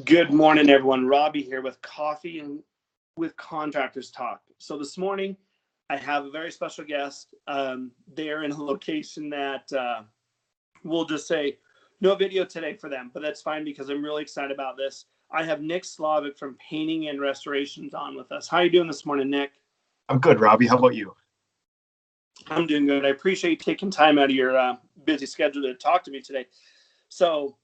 Good morning, everyone. Robbie here with Coffee and with Contractors Talk. So this morning, I have a very special guest. They're in a location that we'll just say no video today for them, but that's fine because I'm really excited about this. I have Nick Slavik from Painting and Restorations on with us. How are you doing this morning, Nick? I'm good, Robbie. How about you? I'm doing good. I appreciate you taking time out of your busy schedule to talk to me today. So,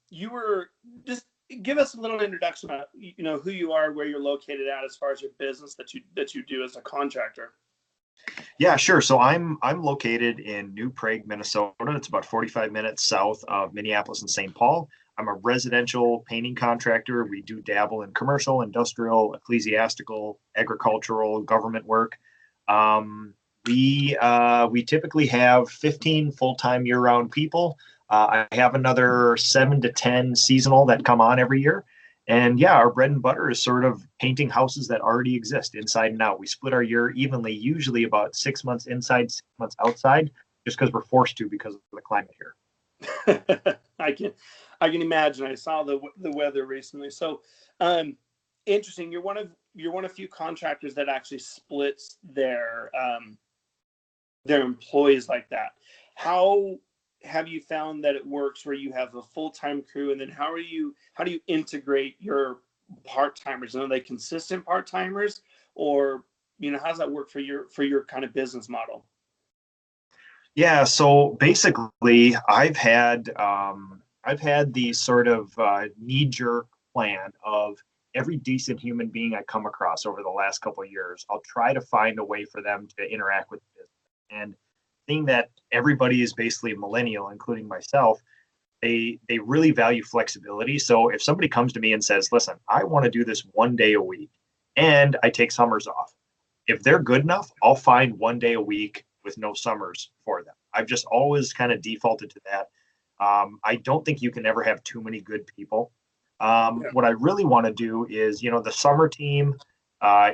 you were just give us a little introduction about who you are, where you're located at, as far as your business that you do as a contractor. Yeah, sure. So I'm located in New Prague, Minnesota. It's about 45 minutes south of Minneapolis and St. Paul. I'm a residential painting contractor. We do dabble in commercial, industrial, ecclesiastical, agricultural, government work. We typically have 15 full-time year-round people. I have another 7 to 10 seasonal that come on every year. And yeah, our bread and butter is sort of painting houses that already exist inside and out. We split our year evenly, usually about 6 months inside, 6 months outside, just because we're forced to because of the climate here. I can imagine. I saw the weather recently. So interesting. You're one of few contractors that actually splits their employees like that. How have you found that it works where you have a full-time crew, and then how do you integrate your part-timers? Are they consistent part-timers, or how does that work for your kind of business model? Yeah, so basically, I've had the sort of knee-jerk plan of every decent human being I come across over the last couple of years. I'll try to find a way for them to interact with the business. And seeing that everybody is basically a millennial, including myself, they really value flexibility. So if somebody comes to me and says, "Listen, I want to do this 1 day a week, and I take summers off," if they're good enough, I'll find 1 day a week with no summers for them. I've just always kind of defaulted to that. I don't think you can ever have too many good people. What I really want to do is, the summer team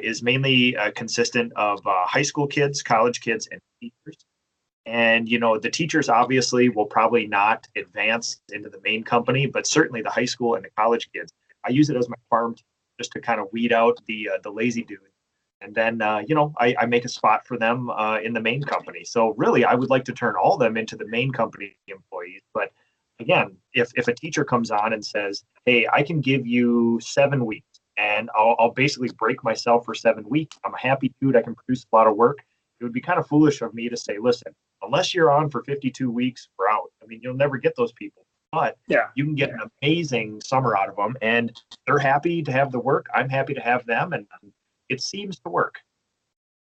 is mainly consistent of high school kids, college kids, and teachers. And, the teachers obviously will probably not advance into the main company, but certainly the high school and the college kids. I use it as my farm team just to kind of weed out the lazy dudes. And then, I make a spot for them in the main company. So really, I would like to turn all of them into the main company employees. But again, if a teacher comes on and says, "Hey, I can give you 7 weeks and I'll basically break myself for 7 weeks. I'm a happy dude. I can produce a lot of work." It would be kind of foolish of me to say, "Listen, unless you're on for 52 weeks, we're out." I mean, you'll never get those people, but you can get an amazing summer out of them, and they're happy to have the work. I'm happy to have them, and it seems to work.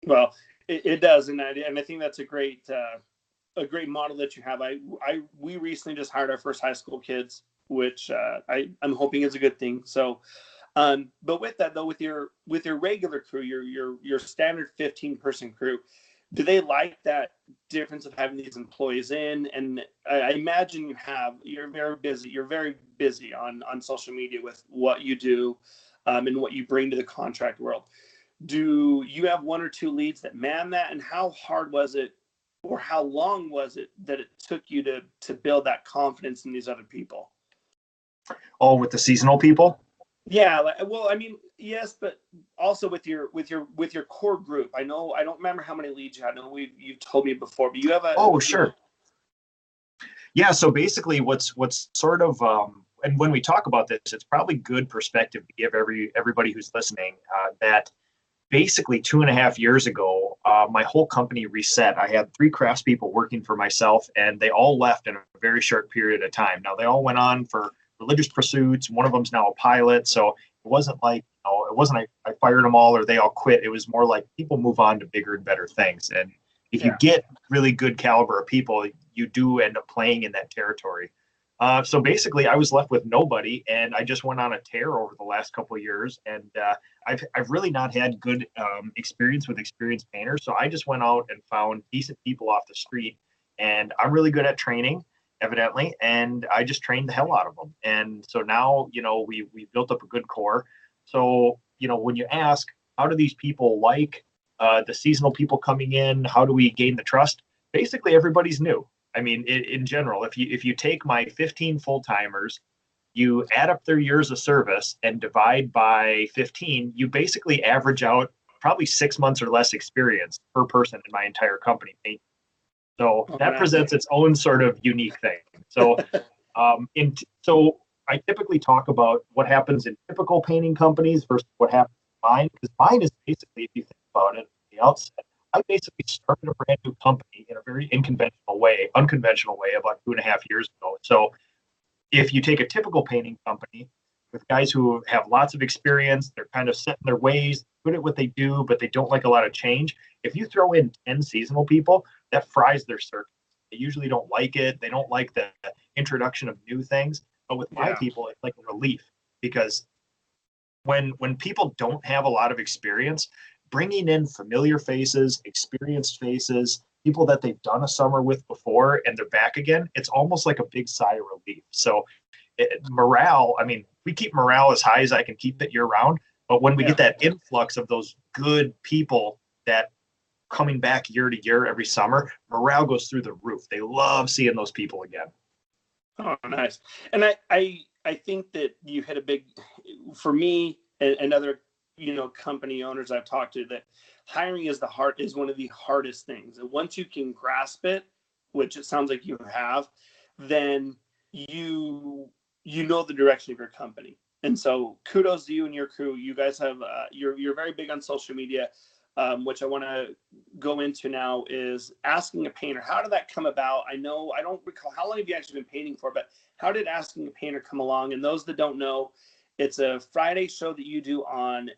Well, it does, and I think that's a great model that you have. We recently just hired our first high school kids, which I'm hoping is a good thing. So, but with that though, with your regular crew, your standard 15-person crew, do they like that difference of having these employees in? And I imagine you're very busy on social media with what you do, and what you bring to the contract world. Do you have one or two leads that man that? And how hard was it, or how long was it that it took you to build that confidence in these other people? Oh, with the seasonal people? Yeah, well, I mean, yes, but also with your core group. I don't remember how many leads you had. I know you've told me before, but you have a. Oh, sure. Yeah, so basically what's sort of and when we talk about this, it's probably good perspective to give everybody who's listening that basically 2.5 years ago, my whole company reset. I had 3 craftspeople working for myself, and they all left in a very short period of time. Now, they all went on for religious pursuits. One of them's now a pilot. So it wasn't like, it wasn't I fired them all or they all quit. It was more like people move on to bigger and better things. And if you get really good caliber of people, you do end up playing in that territory. So basically, I was left with nobody, and I just went on a tear over the last couple of years. And I've really not had good experience with experienced painters. So I just went out and found decent people off the street, and I'm really good at training, evidently, and I just trained the hell out of them. And so now, we built up a good core. So when you ask, how do these people like the seasonal people coming in? How do we gain the trust? Basically, everybody's new. I mean, in general, if you take my 15 full timers, you add up their years of service and divide by 15, you basically average out probably 6 months or less experience per person in my entire company. So Oh, that nice. presents its own sort of unique thing. So, so I typically talk about what happens in typical painting companies versus what happens in mine, because mine is basically, if you think about it, at the outset, I basically started a brand new company in a very unconventional way about 2.5 years ago. So if you take a typical painting company with guys who have lots of experience, they're kind of set in their ways, good at what they do, but they don't like a lot of change. If you throw in 10 seasonal people, that fries their circuit. They usually don't like it. They don't like the introduction of new things. But with my Yeah. people, it's like a relief, because when people don't have a lot of experience, bringing in familiar faces, experienced faces, people that they've done a summer with before, and they're back again, it's almost like a big sigh of relief. So morale, I mean, we keep morale as high as I can keep it year round. But when we Yeah. get that influx of those good people that coming back year to year every summer, morale goes through the roof. They love seeing those people again. Oh, nice. And I think that you hit a big, for me and other, company owners I've talked to, that hiring is one of the hardest things. And once you can grasp it, which it sounds like you have, then you know the direction of your company. And so kudos to you and your crew. You guys have, you're very big on social media. Which I want to go into now, is asking a painter. How did that come about? I don't recall how long have you actually been painting for, but how did asking a painter come along? And those that don't know, it's a Friday show that you do on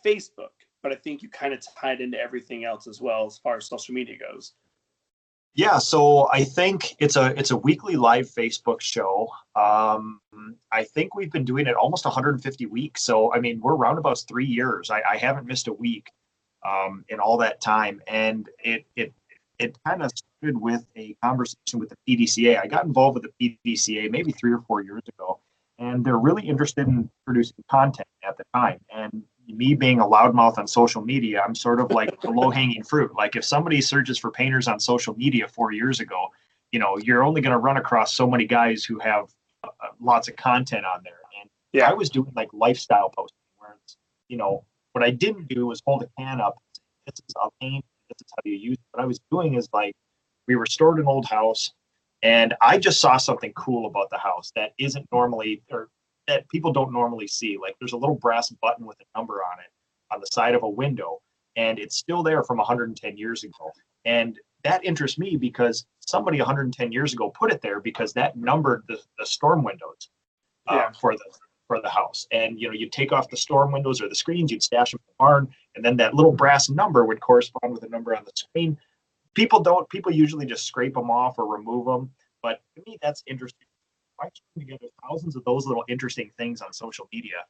Facebook, but I think you kind of tied into everything else as well as far as social media goes. Yeah, so I think it's a weekly live Facebook show. I think we've been doing it almost 150 weeks. So I mean, we're around about 3 years. I haven't missed a week in all that time, and it kind of started with a conversation with the PDCA. I got involved with the PDCA maybe 3 or 4 years ago, and they're really interested in producing content at the time. And me being a loudmouth on social media, I'm sort of like the low hanging fruit. Like if somebody searches for painters on social media 4 years ago, you're only going to run across so many guys who have lots of content on there. And Yeah. I was doing like lifestyle posting where it's, what I didn't do was hold a can up and say, this is a paint, this is how you use it. What I was doing is like, we restored an old house, and I just saw something cool about the house that isn't normally, or that people don't normally see. Like there's a little brass button with a number on it on the side of a window, and it's still there from 110 years ago. And that interests me because somebody 110 years ago put it there because that numbered the storm windows Yeah. for the house. And you'd take off the storm windows or the screens, you'd stash them in the barn, and then that little brass number would correspond with a number on the screen. People usually just scrape them off or remove them, but to me that's interesting. I put together thousands of those little interesting things on social media.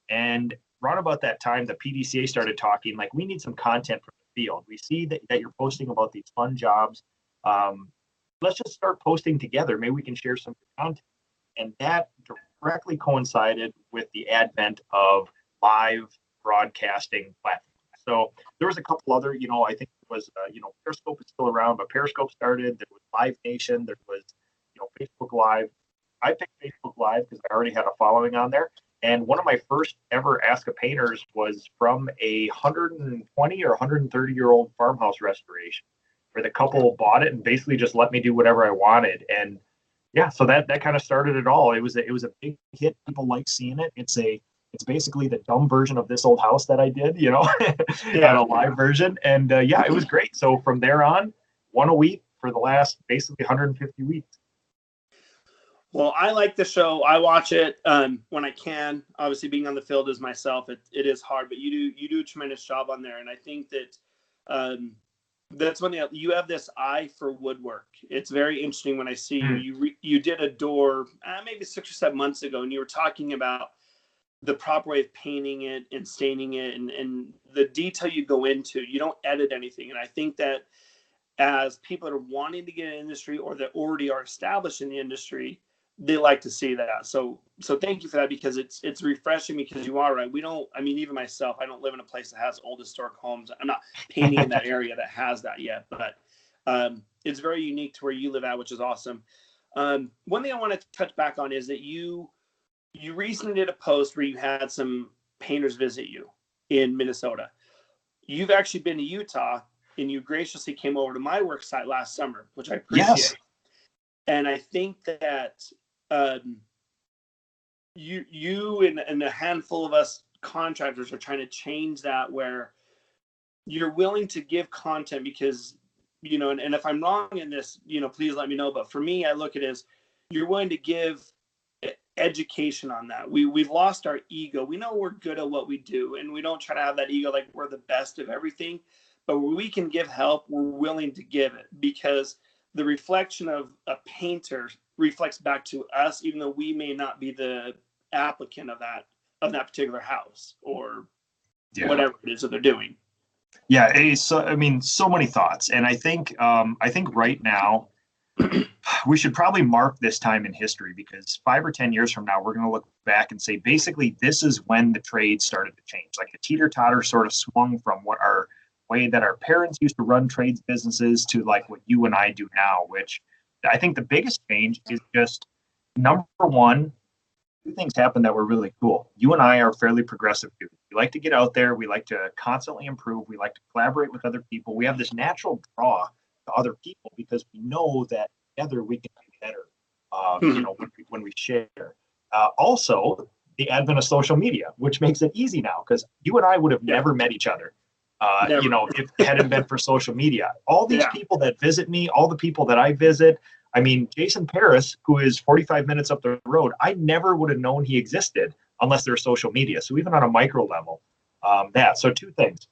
And right about that time, the PDCA started talking like, we need some content from the field. We see that you're posting about these fun jobs. Let's just start posting together. Maybe we can share some content. And that directly coincided with the advent of live broadcasting platforms. So there was a couple other, I think it was, Periscope is still around, but Periscope started. There was Live Nation. There was, Facebook Live. I picked Facebook Live because I already had a following on there. And one of my first ever Ask a Painters was from a 120 or 130-year-old farmhouse restoration, where the couple bought it and basically just let me do whatever I wanted. And yeah, so that kind of started it all. It was a big hit. People like seeing it. It's basically the dumb version of This Old House that I did, Yeah. on a live version. And yeah, it was great. So from there on, one a week for the last basically 150 weeks. Well, I like the show. I watch it when I can. Obviously, being on the field as myself, it is hard, but you do a tremendous job on there. And I think that that's when you have this eye for woodwork. It's very interesting when I see you. You did a door maybe 6 or 7 months ago, and you were talking about the proper way of painting it and staining it, and the detail you go into. You don't edit anything, and I think that as people that are wanting to get in the industry or that already are established in the industry, they like to see that. So thank you for that, because it's refreshing, because you are right. We don't, I mean, even myself, I don't live in a place that has old historic homes. I'm not painting in that area that has that yet, but it's very unique to where you live at, which is awesome. One thing I want to touch back on is that you you recently did a post where you had some painters visit you in Minnesota. You've actually been to Utah, and you graciously came over to my work site last summer, which I appreciate. Yes. And I think that um, you and a handful of us contractors are trying to change that, where you're willing to give content because, and if I'm wrong in this, please let me know. But for me, I look at it as you're willing to give education on that. We've lost our ego. We know we're good at what we do, and we don't try to have that ego like we're the best of everything. But where we can give help, we're willing to give it, because the reflection of a painter reflects back to us, even though we may not be the applicant of that particular house or whatever it is that they're doing. Yeah, so I mean, so many thoughts, and I think right now we should probably mark this time in history, because 5 or 10 years from now, we're going to look back and say, basically, this is when the trade started to change. Like the teeter-totter sort of swung from what our way that our parents used to run trades businesses to like what you and I do now, which I think the biggest change is just, number one, two things happen that were really cool. You and I are fairly progressive dudes. We like to get out there. We like to constantly improve. We like to collaborate with other people. We have this natural draw to other people because we know that together we can do better. When we share. Also, the advent of social media, which makes it easy now, because you and I would have never met each other. If it hadn't been for social media. All these people that visit me, all the people that I visit. I mean, Jason Paris, who is 45 minutes up the road, I never would have known he existed unless there's social media. So even on a micro level, So two things: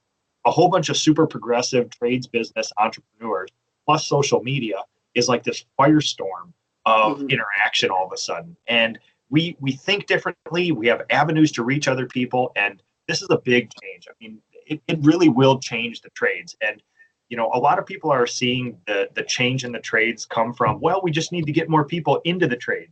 a whole bunch of super progressive trades business entrepreneurs plus social media is like this firestorm of interaction all of a sudden. And we think differently. We have avenues to reach other people, and this is a big change. I mean, it really will change the trades. And a lot of people are seeing the change in the trades come from, well, we just need to get more people into the trade.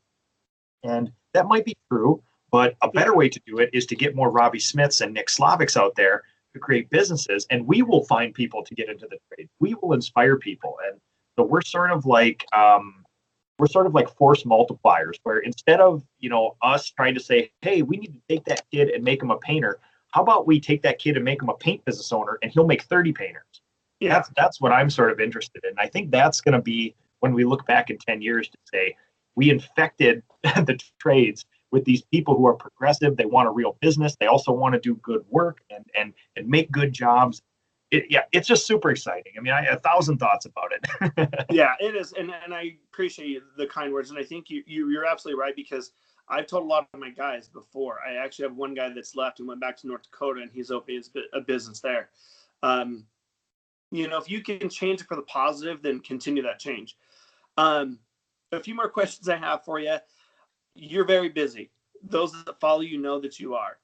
And that might be true, but a better way to do it is to get more Robbie Smiths and Nick Slaviks out there to create businesses, and we will find people to get into the trade. We will inspire people. And so we're sort of like force multipliers, where instead of, us trying to say, hey, we need to take that kid and make him a painter, how about we take that kid and make him a paint business owner, and he'll make 30 painters? Yeah. That's what I'm sort of interested in. I think that's going to be when we look back in 10 years to say, we infected the trades with these people who are progressive. They want a real business. They also want to do good work and make good jobs. It's just super exciting. I mean, I have 1,000 thoughts about it. Yeah, it is. And I appreciate the kind words. And I think you're absolutely right, because I've told a lot of my guys before. I actually have one guy that's left and went back to North Dakota, and he's opening a business there. If you can change it for the positive, then continue that change. A few more questions I have for you. You're very busy. Those that follow you know that you are.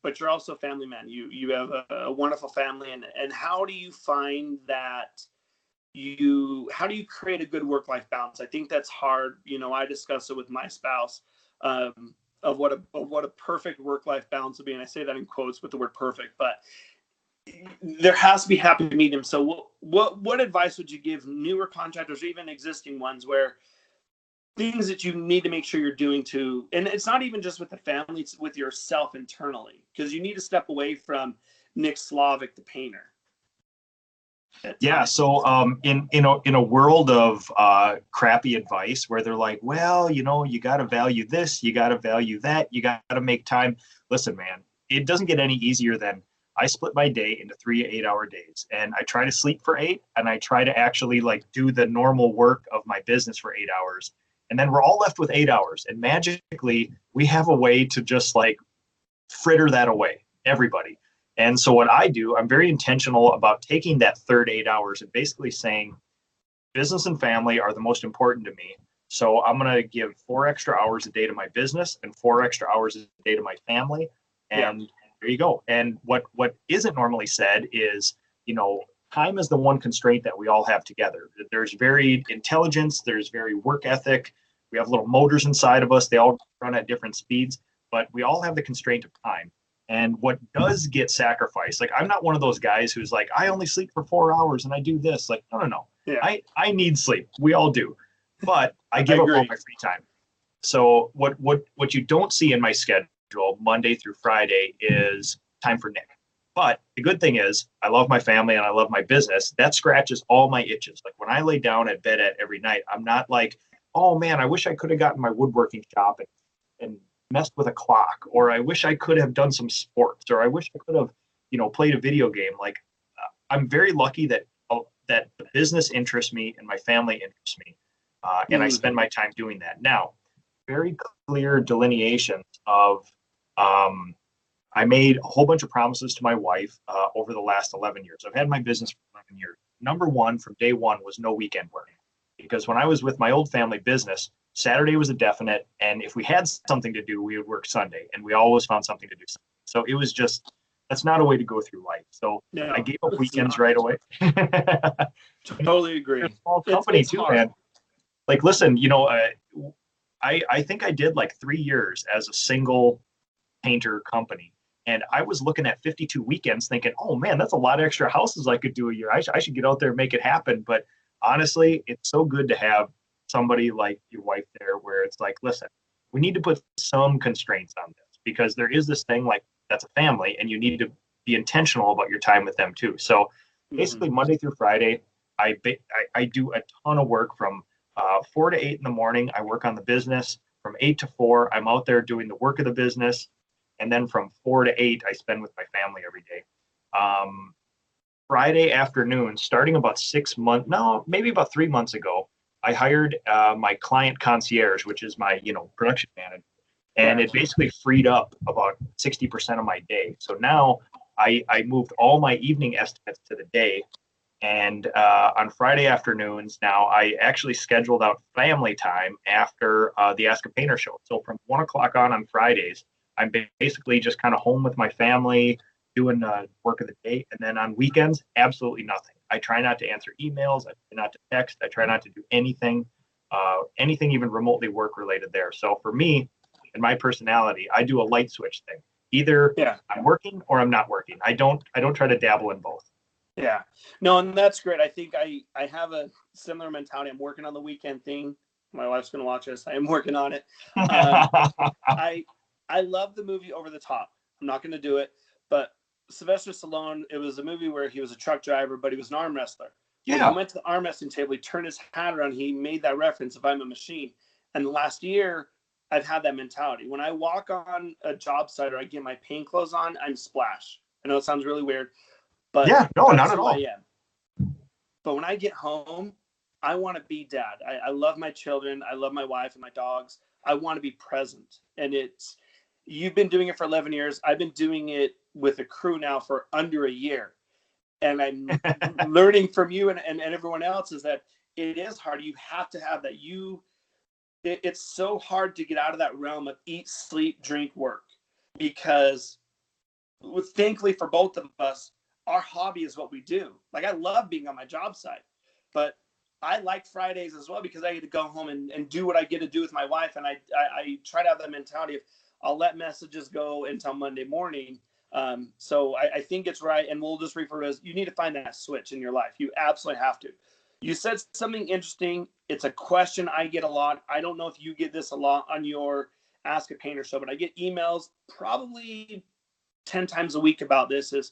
But you're also a family man. You have a wonderful family. And how do you find that how do you create a good work-life balance? I think that's hard. I discuss it with my spouse of what a perfect work-life balance would be. And I say that in quotes with the word perfect, but there has to be happy medium. So what advice would you give newer contractors or even existing ones, where things that you need to make sure you're doing and it's not even just with the family, it's with yourself internally, because you need to step away from Nick Slavik, the painter. Yeah. So in a world of crappy advice where they're like, well, you got to value this, you got to value that, you got to make time. Listen, man, it doesn't get any easier than I split my day into 3 8-hour days, and I try to sleep for 8, and I try to actually like do the normal work of my business for 8 hours. And then we're all left with 8 hours. And magically we have a way to just like fritter that away, everybody. And so what I do, I'm very intentional about taking that third 8 hours and basically saying business and family are the most important to me. So I'm going to give 4 extra hours a day to my business and 4 extra hours a day to my family. And there you go. And what isn't normally said is, time is the one constraint that we all have together. There's varied intelligence. There's very work ethic. We have little motors inside of us. They all run at different speeds, but we all have the constraint of time. And what does get sacrificed, like I'm not one of those guys who's like, I only sleep for 4 hours and I do this. Like, no. Yeah. I need sleep. We all do. But I give up all my free time. So what you don't see in my schedule Monday through Friday is time for Nick. But the good thing is I love my family and I love my business. That scratches all my itches. Like when I lay down at bed at every night, I'm not like, oh man, I wish I could have gotten my woodworking shop and messed with a clock, or I wish I could have done some sports, or I wish I could have, played a video game. Like I'm very lucky that that the business interests me and my family interests me, and I spend my time doing that. Now, very clear delineations of I made a whole bunch of promises to my wife over the last 11 years. I've had my business for 11 years. Number one from day one was no weekend work. Because when I was with my old family business, Saturday was a definite. And if we had something to do, we would work Sunday. And we always found something to do. So it was just, that's not a way to go through life. So no, I gave up weekends right away. Totally agree. It's a small company it's too, hard. Man. Like, listen, I think I did like 3 years as a single painter company. And I was looking at 52 weekends thinking, oh man, that's a lot of extra houses I could do a year. I should get out there and make it happen. But honestly, it's so good to have somebody like your wife there where it's like, listen, we need to put some constraints on this because there is this thing like that's a family and you need to be intentional about your time with them too. So basically Monday through Friday, I do a ton of work from 4 to 8 in the morning. I work on the business. From 8 to 4, I'm out there doing the work of the business. And then from 4 to 8, I spend with my family every day. Friday afternoon, starting about 6 months, no, maybe about 3 months ago, I hired my client concierge, which is my, production manager. And it basically freed up about 60% of my day. So now I moved all my evening estimates to the day. And on Friday afternoons, now I actually scheduled out family time after the Ask a Painter show. So from 1 o'clock on Fridays, I'm basically just kind of home with my family, doing work of the day. And then on weekends, absolutely nothing. I try not to answer emails. I try not to text. I try not to do anything even remotely work related there. So for me and my personality, I do a light switch thing. Either I'm working or I'm not working. I don't try to dabble in both. Yeah, no, and that's great. I think I have a similar mentality. I'm working on the weekend thing. My wife's going to watch this. I am working on it. I love the movie Over the Top. I'm not going to do it, but Sylvester Stallone, it was a movie where he was a truck driver, but he was an arm wrestler. Yeah. When he went to the arm wrestling table, he turned his hat around. He made that reference, if I'm a machine. And last year, I've had that mentality. When I walk on a job site or I get my paint clothes on, I'm Splash. I know it sounds really weird, but yeah, no, not at all. I am. But when I get home, I want to be dad. I love my children. I love my wife and my dogs. I want to be present. And you've been doing it for 11 years. I've been doing it with a crew now for under a year. And I'm learning from you and everyone else is that it is hard. You have to have that. It's so hard to get out of that realm of eat, sleep, drink, work. Because thankfully for both of us, our hobby is what we do. Like I love being on my job site, but I like Fridays as well because I get to go home and do what I get to do with my wife. And I try to have that mentality of I'll let messages go until Monday morning. So I think it's right. And we'll just refer to it as you need to find that switch in your life. You absolutely have to. You said something interesting. It's a question I get a lot. I don't know if you get this a lot on your Ask a Painter show, but I get emails probably 10 times a week about this is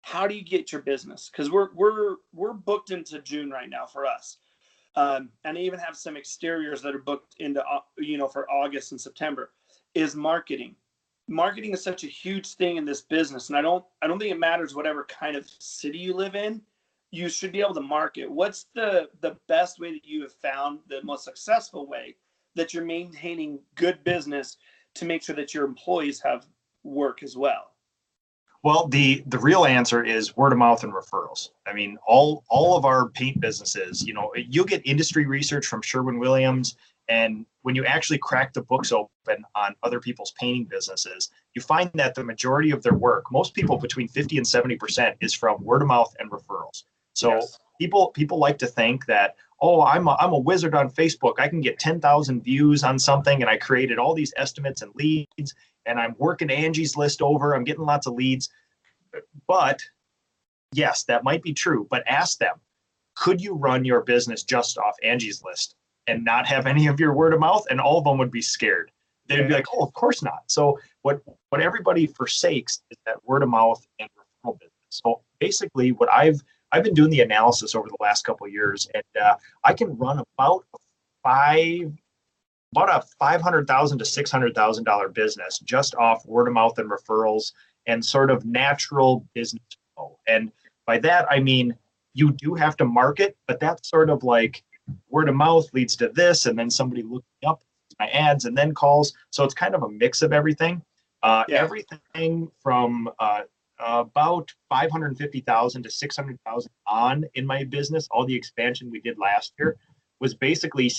how do you get your business? Because we're booked into June right now for us. And I even have some exteriors that are booked into, for August and September is marketing. Marketing is such a huge thing in this business. And I don't think it matters whatever kind of city you live in, you should be able to market. What's the best way that you have found, the most successful way that you're maintaining good business to make sure that your employees have work as well? Well, the real answer is word of mouth and referrals. I mean, all of our paint businesses, you'll get industry research from Sherwin-Williams, and when you actually crack the books open on other people's painting businesses, you find that the majority of their work, most people between 50 and 70%, is from word of mouth and referrals. So yes. People like to think that, oh, I'm a wizard on Facebook. I can get 10,000 views on something, and I created all these estimates and leads, and I'm working Angie's list over. I'm getting lots of leads. But yes, that might be true. But ask them, could you run your business just off Angie's list? and not have any of your word of mouth, and all of them would be scared. They'd be like, oh, of course not. So what everybody forsakes is that word of mouth and referral business. So basically, what I've been doing the analysis over the last couple of years, and I can run five about a $500,000 to $600,000 business just off word of mouth and referrals and sort of natural business flow. And by that, I mean, you do have to market, but that's sort of like word of mouth leads to this, and then somebody looks me up, my ads, and then calls. So it's kind of a mix of everything. Everything from about 550,000 to 600,000 on in my business, all the expansion we did last year was basically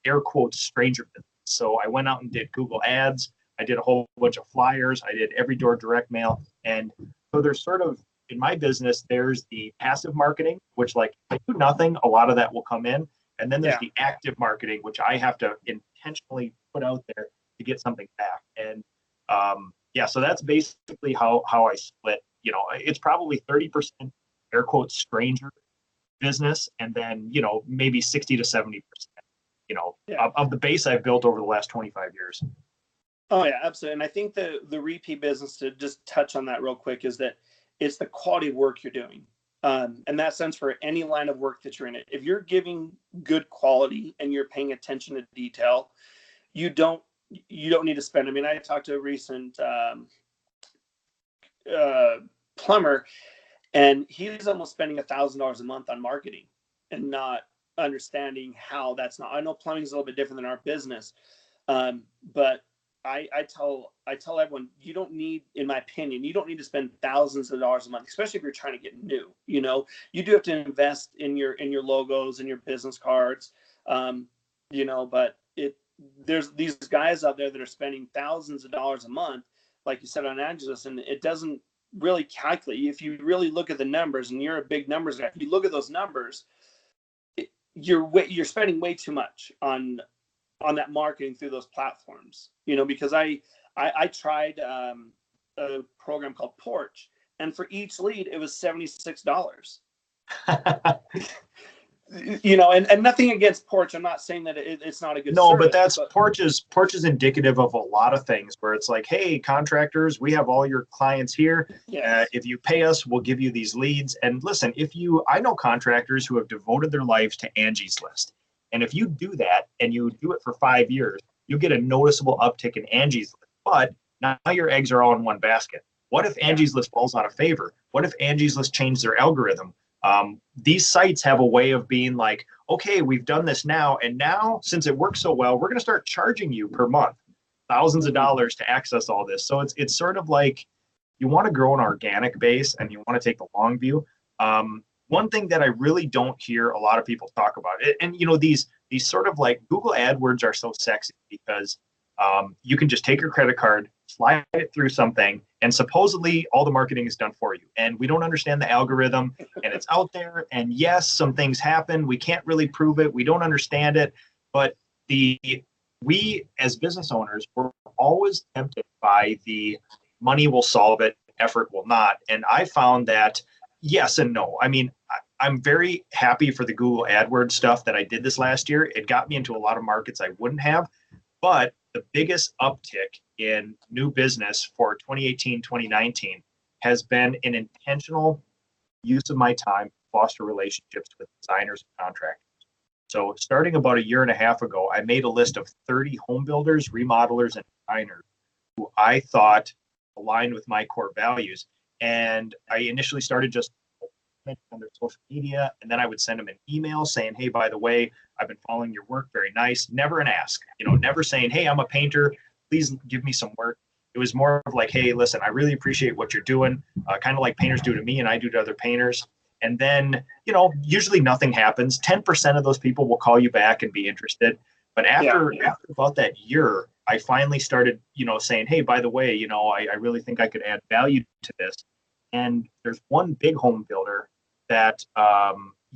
air quotes stranger business. So I went out and did Google ads. I did a whole bunch of flyers. I did every door direct mail. And so there's sort of, in my business, there's the passive marketing, which like if I do nothing, a lot of that will come in. And then there's the active marketing, which I have to intentionally put out there to get something back. And so that's basically how I split. You know, it's probably 30% air quotes stranger business, and then, you know, maybe 60 to 70%, you know, of the base I've built over the last 25 years. Oh yeah, absolutely. And I think the repeat business, to just touch on that real quick, is that it's the quality of work you're doing. And that sense for any line of work that you're in it. If you're giving good quality and you're paying attention to detail, you don't need to spend. I mean, I talked to a recent plumber, and he's almost spending $1,000 a month on marketing and not understanding how that's not. I know plumbing is a little bit different than our business, but I tell everyone, you don't need, in my opinion, you don't need to spend thousands of dollars a month, especially if you're trying to get new. You know, you do have to invest in your logos and your business cards, you know, but there's these guys out there that are spending thousands of dollars a month, like you said, on Angelus, and it doesn't really calculate. If you really look at the numbers, and you're a big numbers guy, if you look at those numbers, you're spending way too much on that marketing through those platforms, you know, because I tried a program called Porch, and for each lead it was $76. You know, and nothing against Porch. I'm not saying that it's not a good no service, but that's Porch is indicative of a lot of things, where it's like, hey, contractors, we have all your clients here. If you pay us, we'll give you these leads. And listen, I know contractors who have devoted their lives to Angie's List. And if you do that and you do it for 5 years, you get a noticeable uptick in Angie's List. But now your eggs are all in one basket. What if Angie's List falls out of favor? What if Angie's List changed their algorithm? These sites have a way of being like, okay, we've done this now, and now since it works so well, we're going to start charging you per month thousands of dollars to access all this. So it's sort of like, you want to grow an organic base and you want to take the long view. One thing that I really don't hear a lot of people talk about, and you know, these sort of like Google AdWords are so sexy because you can just take your credit card, slide it through something, and supposedly all the marketing is done for you. And we don't understand the algorithm, and it's out there. And yes, some things happen. We can't really prove it. We don't understand it. But we as business owners, we're always tempted by the money will solve it, effort will not. And I found that yes and no. I mean, I'm very happy for the Google AdWords stuff that I did this last year. It got me into a lot of markets I wouldn't have. But the biggest uptick in new business for 2018, 2019 has been an intentional use of my time to foster relationships with designers and contractors. So starting about a year and a half ago, I made a list of 30 home builders, remodelers, and designers who I thought aligned with my core values. And I initially started just on their social media, and then I would send them an email saying, hey, by the way, I've been following your work, very nice. Never an ask, you know, never saying, hey, I'm a painter, please give me some work. It was more of like, hey, listen, I really appreciate what you're doing, kind of like painters do to me and I do to other painters. And then, you know, usually nothing happens. 10% of those people will call you back and be interested. But after about that year, I finally started, you know, saying, hey, by the way, you know, I really think I could add value to this. And there's one big home builder that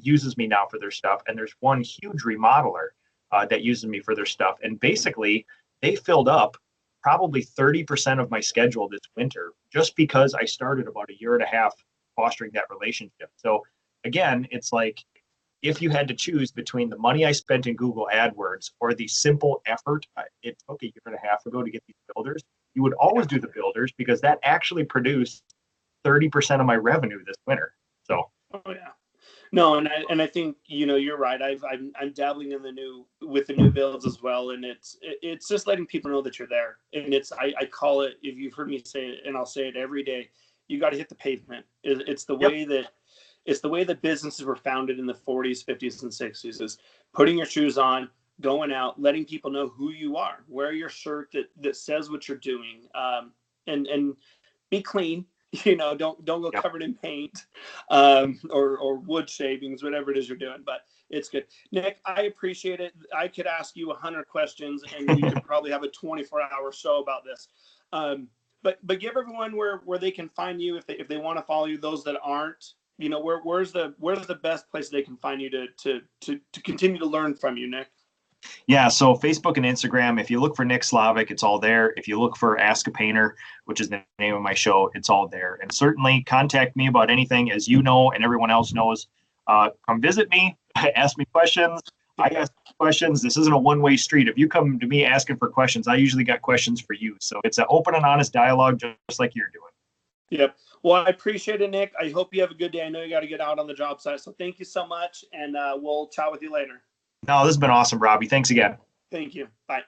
uses me now for their stuff. And there's one huge remodeler that uses me for their stuff. And basically, they filled up probably 30% of my schedule this winter just because I started about a year and a half fostering that relationship. So again, it's like if you had to choose between the money I spent in Google AdWords or the simple effort it took a year and a half ago to get these builders, you would always do the builders because that actually produced 30% of my revenue this winter. So, oh yeah. No, and I think you're right. I'm dabbling in with the new builds as well, and it's just letting people know that you're there. And I call it, if you've heard me say it, and I'll say it every day, you got to hit the pavement. It's the yep. way that businesses were founded in the 40s, 50s, and 60s, is putting your shoes on, going out, letting people know who you are, wear your shirt that says what you're doing, and be clean. Don't go Yep. covered in paint, or wood shavings, whatever it is you're doing. But it's good. Nick, I appreciate it. I could ask you 100 questions, and we could probably have a 24-hour show about this. But give everyone where they can find you if they want to follow you. Those that aren't, where's the best place they can find you to continue to learn from you, Nick? Yeah, so Facebook and Instagram, if you look for Nick Slavik, it's all there. If you look for Ask a Painter, which is the name of my show, it's all there. And certainly contact me about anything, as you know, and everyone else knows. Come visit me, ask me questions. I ask questions. This isn't a one-way street. If you come to me asking for questions, I usually got questions for you. So it's an open and honest dialogue, just like you're doing. Yep. Well, I appreciate it, Nick. I hope you have a good day. I know you got to get out on the job site. So thank you so much, and we'll chat with you later. No, this has been awesome, Robbie. Thanks again. Thank you. Bye.